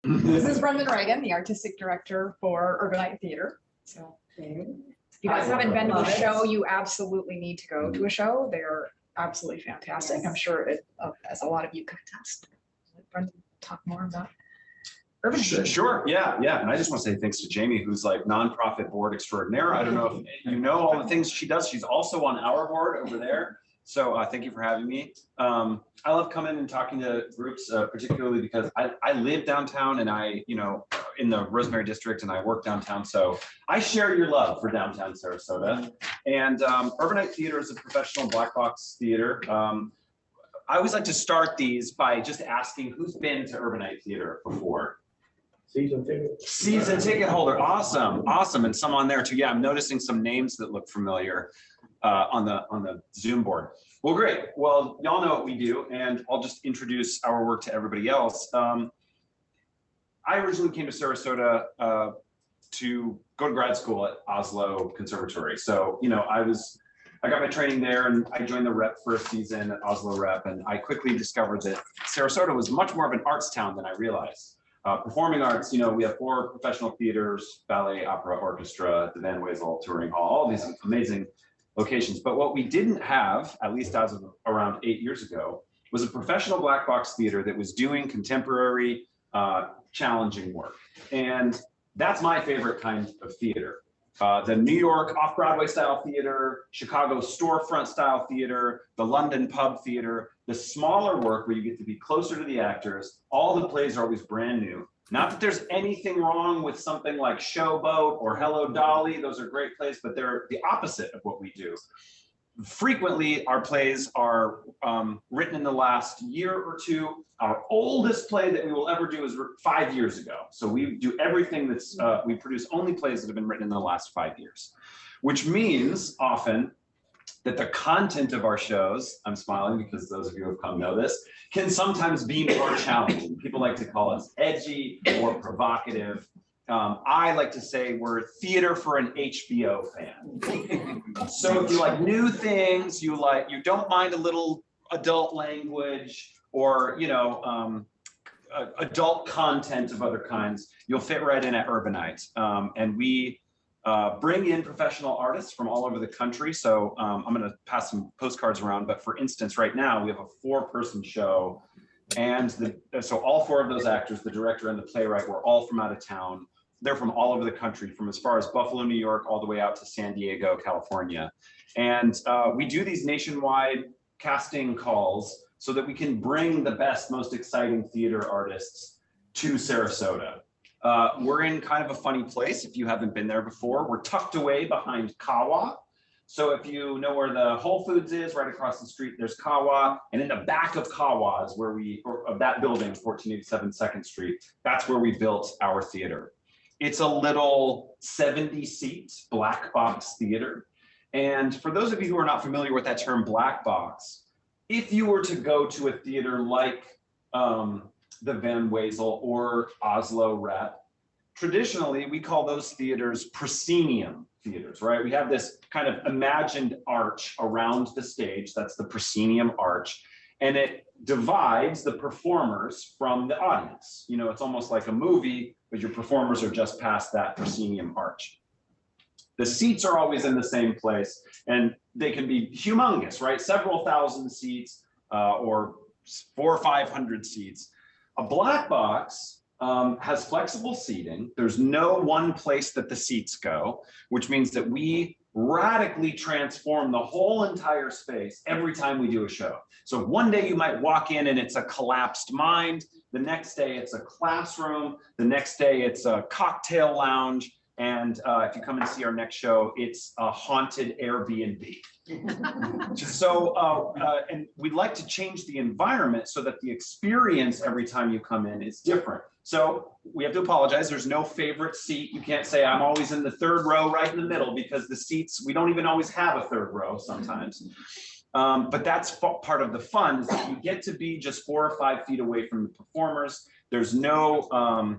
This is Brendan Ragan, the artistic director for Urbanite Theatre. So if you guys haven't been to a show, you absolutely need to go to a show. They're absolutely fantastic. I'm sure it, as a lot of you can attest. Let Brendan talk more about Urbanite. Sure. Yeah. And I just want to say thanks to Jamie, who's like nonprofit board extraordinaire. I don't know if you know all the things she does. She's also on our board over there. So thank you for having me. I love coming and talking to groups, particularly because I live downtown and in the Rosemary district, and I work downtown. So I share your love for downtown Sarasota. And Urbanite Theatre is a professional black box theater. I always like to start these by just asking who's been to Urbanite Theatre before. Season ticket holder. Awesome. And some on there too. Yeah, I'm noticing some names that look familiar on the Zoom board. Well, great. Well, y'all know what we do, and I'll just introduce our work to everybody else. I originally came to Sarasota to go to grad school at Asolo Conservatory. So, I got my training there, and I joined the rep for a season at Asolo Rep, and I quickly discovered that Sarasota was much more of an arts town than I realized. Performing arts, we have 4 professional theaters, ballet, opera, orchestra, the Van Wezel Touring Hall, all these amazing locations. But what we didn't have, at least as of around 8 years ago, was a professional black box theater that was doing contemporary, challenging work. And that's my favorite kind of theater. The New York off-Broadway style theater, Chicago storefront style theater, the London pub theater, the smaller work where you get to be closer to the actors. All the plays are always brand new. Not that there's anything wrong with something like Showboat or Hello Dolly. Those are great plays, but they're the opposite of what we do. Frequently, our plays are written in the last year or two. Our oldest play that we will ever do is 5 years ago. So we do everything that's, we produce only plays that have been written in the last 5 years, which means often that the content of our shows, I'm smiling because those of you who have come know this, can sometimes be more challenging. People like to call us edgy or provocative. I like to say we're theater for an HBO fan. So if you like new things, you don't mind a little adult language or adult content of other kinds, you'll fit right in at Urbanite. And we bring in professional artists from all over the country. So I'm going to pass some postcards around. But for instance, right now we have a 4-person show, and so all 4 of those actors, the director and the playwright, were all from out of town. They're from all over the country, from as far as Buffalo, New York, all the way out to San Diego, California. And we do these nationwide casting calls so that we can bring the best, most exciting theater artists to Sarasota. We're in kind of a funny place if you haven't been there before. We're tucked away behind Kawa. So if you know where the Whole Foods is, right across the street, there's Kawa. And in the back of Kawa is where of that building, 1487 2nd Street, that's where we built our theater. It's a little 70-seat black box theater. And for those of you who are not familiar with that term black box, if you were to go to a theater like the Van Wezel or Asolo Rep, traditionally we call those theaters proscenium theaters, right? We have this kind of imagined arch around the stage. That's the proscenium arch. And it divides the performers from the audience. It's almost like a movie, but your performers are just past that proscenium arch. The seats are always in the same place, and they can be humongous, right? Several thousand seats or 400 or 500 seats. A black box has flexible seating. There's no one place that the seats go, which means that we radically transform the whole entire space every time we do a show. So one day you might walk in and it's a collapsed mind. The next day it's a classroom. The next day it's a cocktail lounge. And if you come and see our next show, it's a haunted Airbnb. So, and we'd like to change the environment so that the experience every time you come in is different. So we have to apologize. There's no favorite seat. You can't say I'm always in the 3rd row right in the middle, because the seats, we don't even always have a 3rd row sometimes. But that's part of the fun, is that you get to be just 4 or 5 feet away from the performers. There's no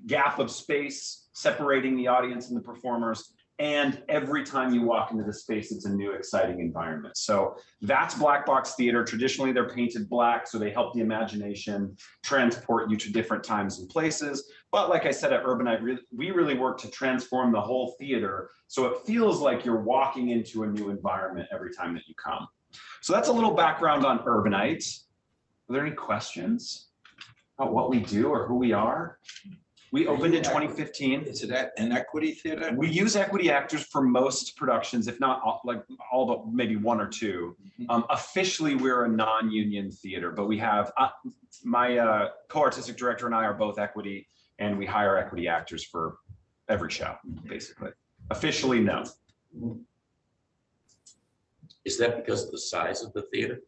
gap of space separating the audience and the performers. And every time you walk into the space, it's a new exciting environment. So that's black box theater. Traditionally, they're painted black, so they help the imagination transport you to different times and places. But like I said, at Urbanite, we really work to transform the whole theater so it feels like you're walking into a new environment every time that you come. So that's a little background on Urbanite. Are there any questions about what we do or who we are? We opened in 2015. Is it an equity theater? We use equity actors for most productions, if not all but maybe one or two. Officially, we're a non-union theater, but we have my co-artistic director and I are both equity, and we hire equity actors for every show, basically. Officially, no. Is that because of the size of the theater?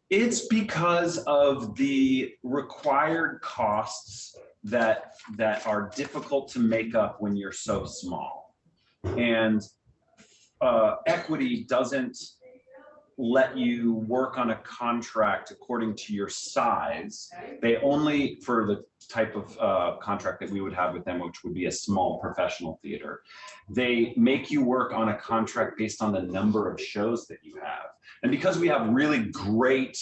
It's because of the required costs that are difficult to make up when you're so small. And equity doesn't let you work on a contract according to your size. They only, for the type of contract that we would have with them, which would be a small professional theater, they make you work on a contract based on the number of shows that you have. And because we have really great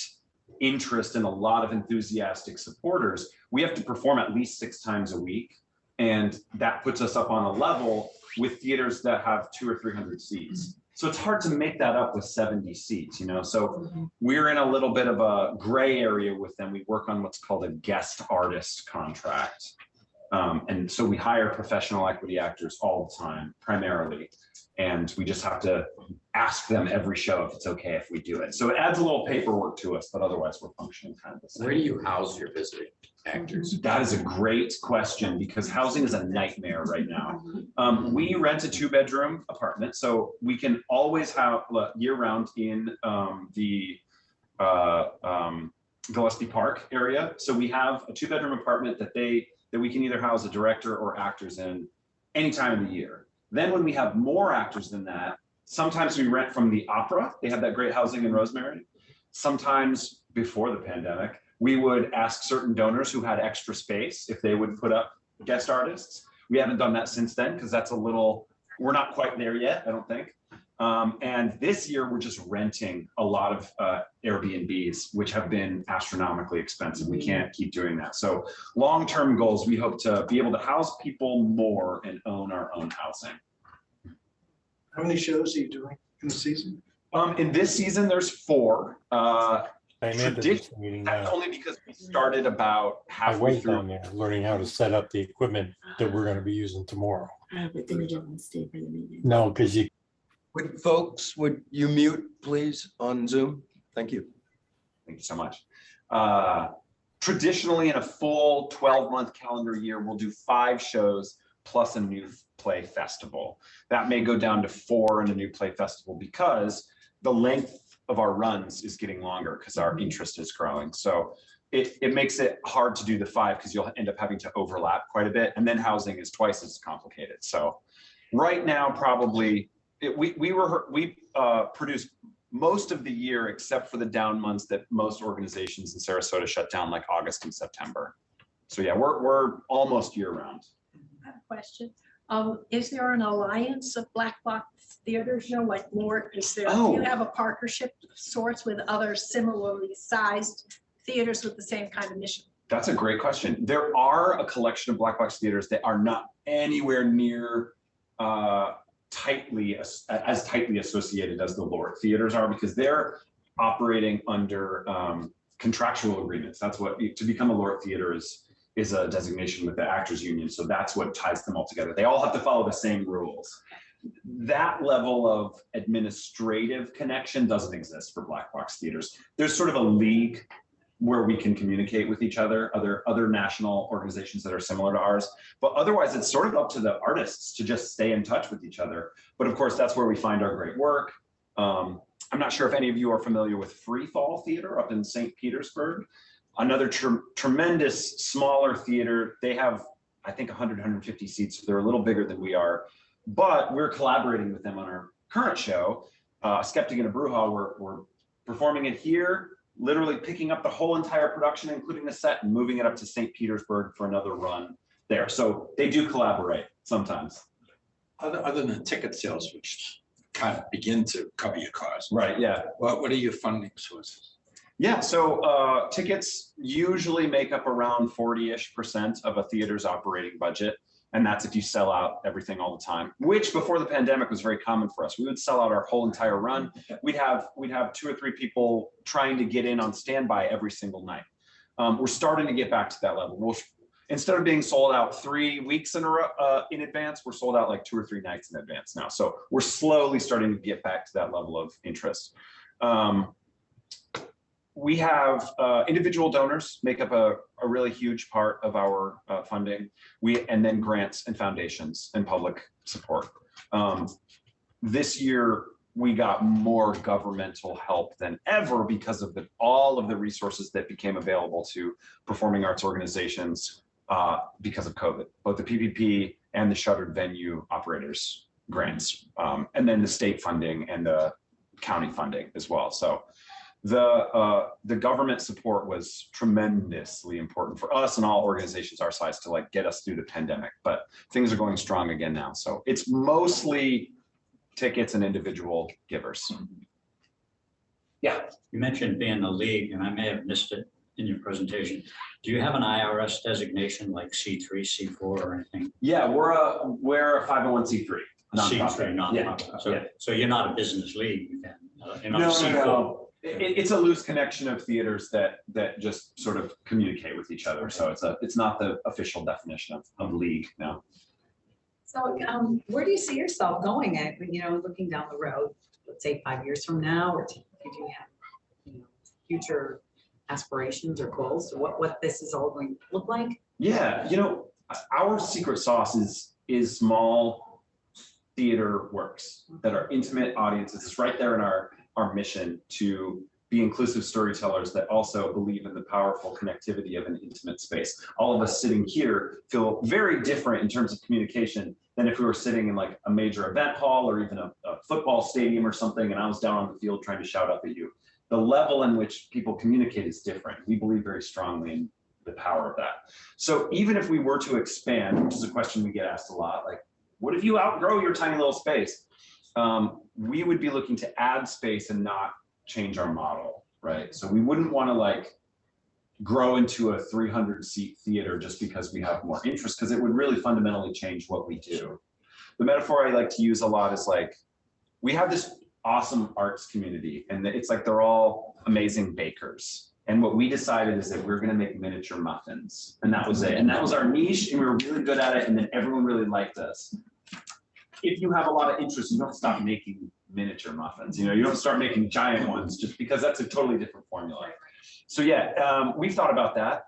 interest and a lot of enthusiastic supporters, we have to perform at least 6 times a week. And that puts us up on a level with theaters that have 200 or 300 seats. So it's hard to make that up with 70 seats, you know? So we're in a little bit of a gray area with them. We work on what's called a guest artist contract. And so we hire professional equity actors all the time, primarily. And we just have to ask them every show if it's okay if we do it. So it adds a little paperwork to us, but otherwise we're functioning kind of the same. Where do you house your visiting actors? That is a great question because housing is a nightmare right now. We rent a 2-bedroom apartment, so we can always have year-round in the Gillespie Park area. So we have a 2-bedroom apartment that we can either house a director or actors in any time of the year. Then when we have more actors than that, sometimes we rent from the opera. They have that great housing in Rosemary. Sometimes before the pandemic, we would ask certain donors who had extra space if they would put up guest artists. We haven't done that since then because that's we're not quite there yet, I don't think. And this year we're just renting a lot of Airbnbs, which have been astronomically expensive. We can't keep doing that. So long-term goals, we hope to be able to house people more and own our own housing. How many shows are you doing in the season? In this season, there's 4. That's only because we started about halfway through. Down there, learning how to set up the equipment that we're going to be using tomorrow. But then you don't want to stay for the meeting. No, because you. Would you mute, please, on Zoom? Thank you. Thank you so much. Traditionally, in a full 12-month calendar year, we'll do 5 shows plus a new play festival. That may go down to 4 in a new play festival because the length of our runs is getting longer because our interest is growing. So it makes it hard to do the 5 because you'll end up having to overlap quite a bit. And then housing is twice as complicated. So right now, probably we produce most of the year except for the down months that most organizations in Sarasota shut down, like August and September. So yeah, we're almost year round. I have a question. Is there an alliance of black box theaters? You know, like more, is there, do you have a partnership of sorts with other similarly sized theaters with the same kind of mission? That's a great question. There are a collection of black box theaters that are not anywhere near as tightly associated as the Lord theaters are because they're operating under contractual agreements. That's what, to become a Lord theater is a designation with the Actors Union. So that's what ties them all together. They all have to follow the same rules. That level of administrative connection doesn't exist for black box theaters. There's sort of a league where we can communicate with each other, other national organizations that are similar to ours. But otherwise, it's sort of up to the artists to just stay in touch with each other. But of course, that's where we find our great work. I'm not sure if any of you are familiar with Free Fall Theater up in St. Petersburg. Another tremendous smaller theater. They have, I think, 100, 150 seats. They're a little bigger than we are, but we're collaborating with them on our current show, Skeptic in a Brew Hall. We're performing it here, literally picking up the whole entire production, including the set, and moving it up to St. Petersburg for another run there. So they do collaborate sometimes. Other than ticket sales, which kind of begin to cover your costs, Right, yeah. what are your funding sources? Yeah, so tickets usually make up around 40-ish% of a theater's operating budget. And that's if you sell out everything all the time, which before the pandemic was very common for us. We would sell out our whole entire run. We'd have 2 or 3 people trying to get in on standby every single night. We're starting to get back to that level. Instead of being sold out 3 weeks in a row, in advance, we're sold out like 2 or 3 nights in advance now. So we're slowly starting to get back to that level of interest. We have individual donors make up a really huge part of our funding. And then grants and foundations and public support. This year, we got more governmental help than ever because of all of the resources that became available to performing arts organizations because of COVID, both the PPP and the shuttered venue operators grants, and then the state funding and the county funding as well. So the government support was tremendously important for us and all organizations our size to like get us through the pandemic, but things are going strong again now. So it's mostly tickets and individual givers. Yeah. You mentioned being the league, and I may have missed it in your presentation. Do you have an IRS designation like C3, C4 or anything? Yeah, we're a 501c3. C3 nonprofit. Yeah. So you're not a business league then? You're not No, C4. no. It's a loose connection of theaters that just sort of communicate with each other. So it's not the official definition of league. No. So where do you see yourself going at, looking down the road, let's say 5 years from now, or do you have future aspirations or goals to what this is all going to look like? Yeah, our secret sauce is small theater works that are intimate audiences. It's right there in our mission to be inclusive storytellers that also believe in the powerful connectivity of an intimate space. All of us sitting here feel very different in terms of communication than if we were sitting in like a major event hall or even a football stadium or something, and I was down on the field trying to shout up at you. The level in which people communicate is different. We believe very strongly in the power of that. So even if we were to expand, which is a question we get asked a lot, like, what if you outgrow your tiny little space? We would be looking to add space and not change our model, right? So we wouldn't want to like grow into a 300-seat theater just because we have more interest, because it would really fundamentally change what we do. The metaphor I like to use a lot is like, we have this awesome arts community, and it's like they're all amazing bakers. And what we decided is that we're going to make miniature muffins, and that was it. And that was our niche, and we were really good at it, and then everyone really liked us. If you have a lot of interest, you don't stop making miniature muffins. You don't start making giant ones just because that's a totally different formula. So yeah, we've thought about that.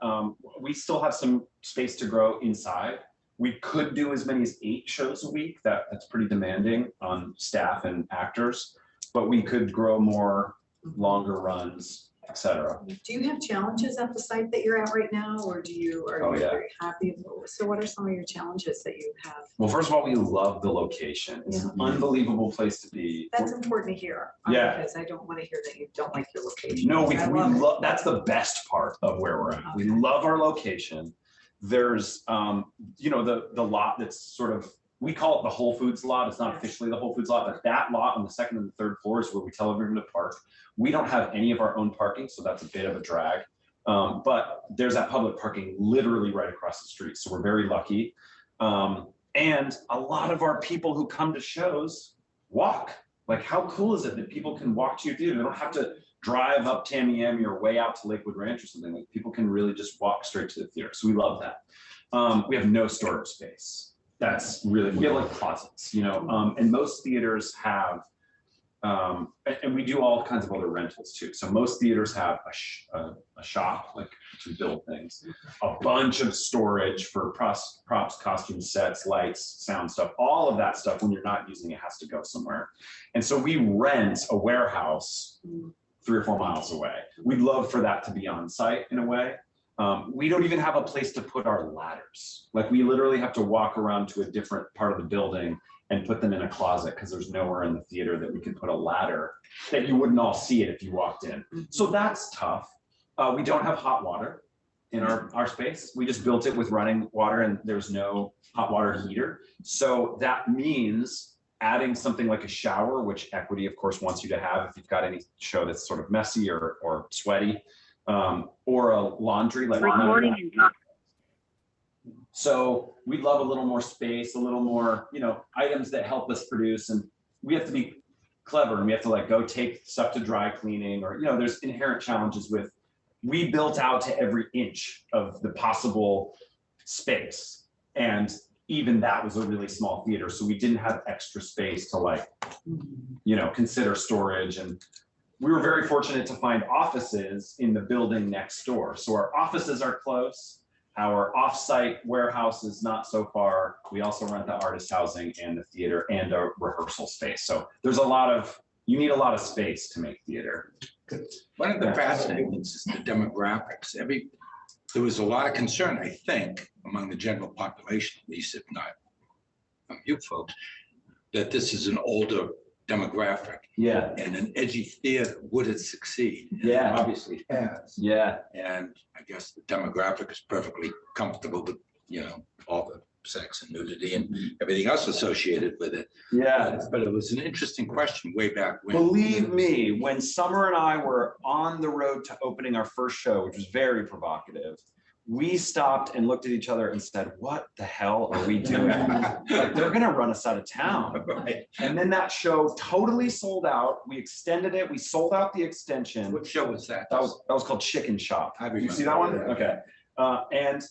We still have some space to grow inside. We could do as many as 8 shows a week. That's pretty demanding on staff and actors, but we could grow more longer runs, etc. Do you have challenges at the site that you're at right now, or are you very happy? So what are some of your challenges that you have? Well, first of all, we love the location. It's an unbelievable place to be. That's important to hear. Yeah. Because I don't want to hear that you don't like your location. No, we love, that's the best part of where we're at. Okay. We love our location. There's, the lot that's sort of, we call it the Whole Foods lot. It's not officially the Whole Foods lot, but that lot on the 2nd and the 3rd floor is where we tell everyone to park. We don't have any of our own parking, so that's a bit of a drag. But there's that public parking literally right across the street. So we're very lucky. And a lot of our people who come to shows walk. Like, how cool is it that people can walk to your theater? They don't have to drive up Tamiami or way out to Lakewood Ranch or something. Like, people can really just walk straight to the theater. So we love that. We have no storage space. That's really, we have like closets, and most theaters have, and we do all kinds of other rentals too. So most theaters have a shop, like to build things, a bunch of storage for props, costume sets, lights, sound stuff, all of that stuff. When you're not using it, has to go somewhere. And so we rent a warehouse 3 or 4 miles away. We'd love for that to be on site in a way. We don't even have a place to put our ladders. Like, we literally have to walk around to a different part of the building and put them in a closet because there's nowhere in the theater that we can put a ladder that you wouldn't all see it if you walked in. So that's tough. We don't have hot water. in our space. We just built it with running water and there's no hot water heater. So that means adding something like a shower, which Equity of course wants you to have if you've got any show that's sort of messy or sweaty, or a laundry like. So we'd love a little more space, a little more, items that help us produce, and we have to be clever and we have to like go take stuff to dry cleaning, or, there's inherent challenges with, we built out to every inch of the possible space. And even that was a really small theater. So we didn't have extra space to like, consider storage. And we were very fortunate to find offices in the building next door. So our offices are close. Our offsite warehouse is not so far. We also rent the artist housing and the theater and a rehearsal space. So there's you need a lot of space to make theater. One of the fascinating things is the demographics. There was a lot of concern, I think, among the general population, at least if not from you folks, that this is an older demographic. Yeah. And an edgy theater, would it succeed? And Yeah. it obviously has. Yeah. And I guess the demographic is perfectly comfortable with, all the sex and nudity and everything else associated with it. Yeah. But it was an interesting question way back when. Believe me, when Summer and I were on the road to opening our first show, which was very provocative, we stopped and looked at each other and said, what the hell are we doing? Like, they're gonna run us out of town. Right. And then that show totally sold out. We extended it. We sold out the extension. What show was that? That was called Chicken Shop. I You see that one? remember. Okay. And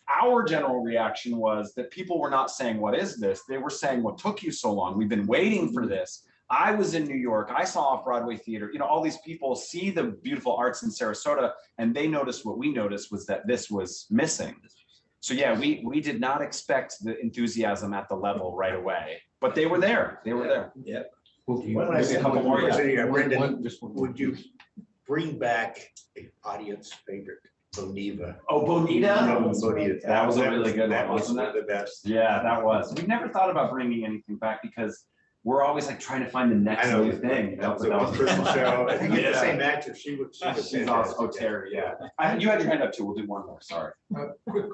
our general reaction was that people were not saying, what is this? They were saying, what took you so long? We've been waiting for this. I was in New York. I saw off-Broadway theater. All these people see the beautiful arts in Sarasota, and they noticed what we noticed was that this was missing. So yeah, we did not expect the enthusiasm at the level right away, but they were there. They were there. Yeah. Maybe a couple more, yeah. Brendan, would you bring back an audience favorite, Bonita? Oh, Bonita? Bonita. That was a really good one, That was wasn't one it? of the best. Yeah, that was. We never thought about bringing anything back because we're always like trying to find the next I know. new thing. That was a personal show. If you get the Yeah. same actor, she was She's awesome. fantastic. Oh, Terry, yeah. You had your hand up too. We'll do one more. Sorry. Quick,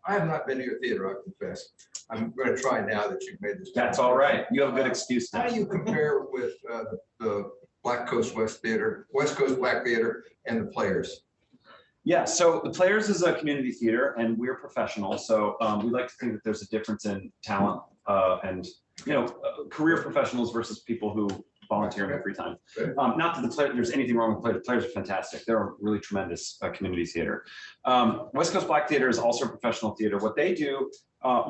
I have not been to your theater, I confess. I'm going to try now that you've made this. That's all right. You have a good excuse now. How do you compare with the Black Coast West Theater, West Coast Black Theater, and the Players? Yeah, so the Players is a community theater and we're professional. So we like to think that there's a difference in talent and career professionals versus people who volunteer in their free time. Not that there's anything wrong with Players. Players are fantastic. They're a really tremendous community theater. West Coast Black Theater is also a professional theater. What they do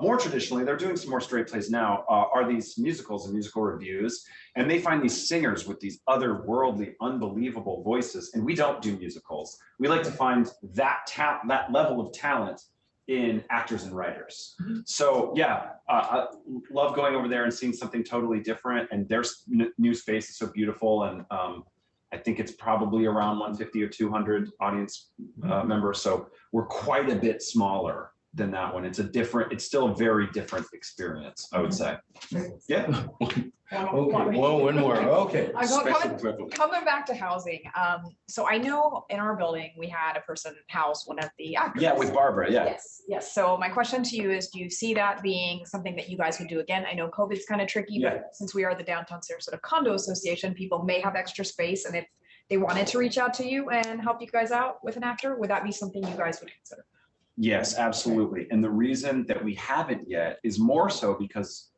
more traditionally, they're doing some more straight plays now, are these musicals and musical reviews. And they find these singers with these otherworldly, unbelievable voices. And we don't do musicals. We like to find that level of talent in actors and writers. So yeah, I love going over there and seeing something totally different. And their new space is so beautiful. And I think it's probably around 150 or 200 audience members. So we're quite a bit smaller than that one. It's still a very different experience, I would say. Yeah. One more. Okay. Coming back to housing. So I know in our building, we had a person house one of the actors. Yeah, with Barbara, yeah. Yes. So my question to you is, do you see that being something that you guys would do again? I know COVID's kind of tricky, but since we are the Downtown Sarasota Condo Association, people may have extra space. And if they wanted to reach out to you and help you guys out with an actor, would that be something you guys would consider? Yes, absolutely. And the reason that we haven't yet is more so because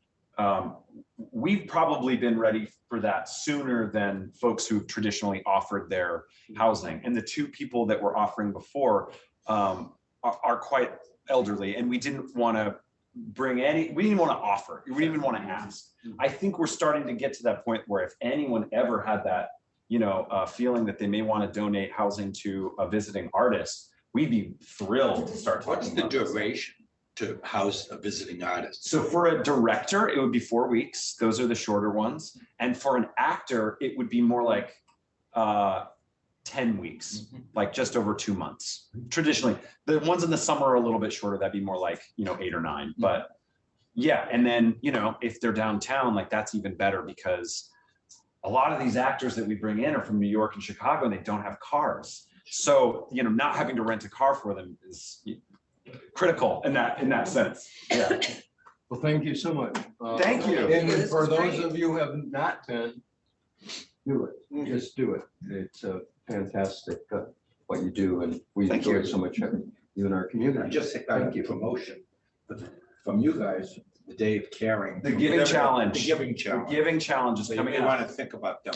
we've probably been ready for that sooner than folks who've traditionally offered their housing. And the two people that were offering before are quite elderly, and we didn't want to we didn't want to offer, we didn't even want to ask. I think we're starting to get to that point where if anyone ever had that, feeling that they may want to donate housing to a visiting artist, we'd be thrilled to start talking What's the about this. duration to house a visiting artist? So for a director, it would be 4 weeks. Those are the shorter ones. And for an actor, it would be more like 10 weeks, like just over 2 months. Traditionally, the ones in the summer are a little bit shorter. That'd be more like, 8 or 9. But yeah, and then, if they're downtown, like that's even better because a lot of these actors that we bring in are from New York and Chicago and they don't have cars. So, not having to rent a car for them is critical in that sense. Yeah. Well, thank you so much. Thank you. And This for is those great. of you who have not been, do it, just do it. It's a fantastic, what you do, and we Thank enjoy you. so much having you in our I community. just got a promotion from you guys, the day of caring. The giving challenge. The giving The challenge. giving challenge is So you coming may up. want to think about them.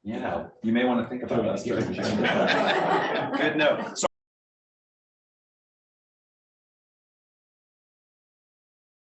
Yeah, you may want to think about that. Good note. So